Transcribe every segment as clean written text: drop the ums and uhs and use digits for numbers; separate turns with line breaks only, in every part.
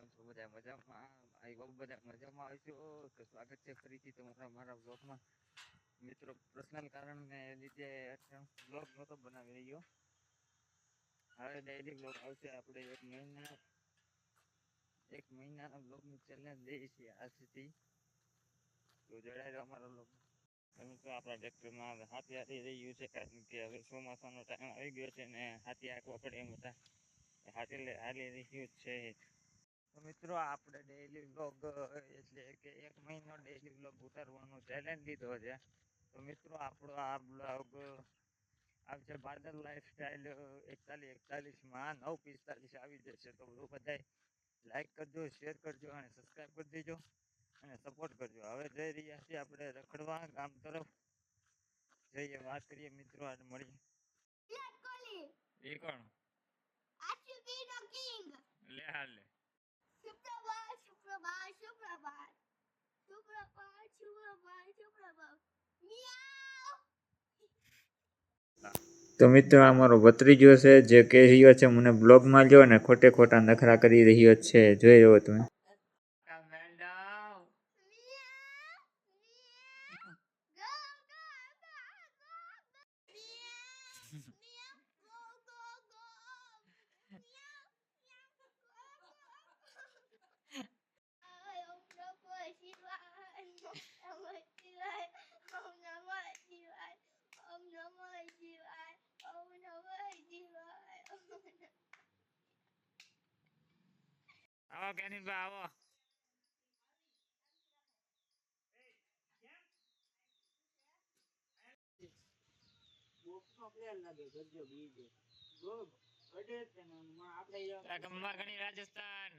કેમ છો બધા મજામાં? આઈ હોપ બધા મજામાં હશો. તો સ્વાગત છે ફરીથી તમારા મારા બ્લોગમાં. મિત્રો પર્સનલ કારણને લીધે બ્લોગ નહોતો બનાવી રહ્યો. હવે ડેઈલી બ્લોગ આવશે. આપણે એક મહિનાના બ્લોગની ચેલેન્જ લઈએ છીએ આજથી. તો જોડાયેલો અમારો બ્લોગ. તો આપણા ટ્રેક્ટરમાં હાથી હાથી રહ્યું છે, કારણ કે હવે ચોમાસાનો ટાઈમ આવી ગયો છે ને હાથી હાંકવા પડે એમ હતા. હાથી હાલી રહ્યું છે. તો મિત્રો આપણે ડેઈલી બ્લોગ એટલે કે એક મહિનો ડેઈલી બ્લોગ ઉતારવાનો ચેલેન્જ લીધો છે. તો મિત્રો આપણો આ બ્લોગ આવશે બાદલ લાઈફસ્ટાઈલ 4141માં 9:45 આવી જશે. તો બધા લાઈક કરજો, શેર કરજો અને સબસ્ક્રાઈબ કરી દેજો અને સપોર્ટ કરજો. હવે જઈ રહ્યા છીએ આપણે રખડવા ગામ તરફ. જઈએ, વાત કરીએ મિત્રો. આજે મળીએ. એ કોણ? લે હાલ લે. તો મિત્રો આ મારો ભત્રીજો છે, જે કહી રહ્યો છે મને બ્લોગમાં લ્યો ને ખોટે ખોટા નખરા કરી રહ્યો છે. જોઈ રહ્યો તમે. આવો કેનીબા આવો. ઘણી રાજસ્થાન ઘણી રાજસ્થાન.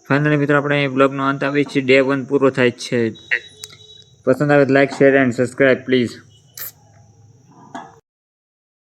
ફાઇનલી મિત્રો આપણે બ્લોગનો અંત આવી છે. ડે 1 પૂરો થાય છે. પસંદ આવે તો like, share and subscribe please.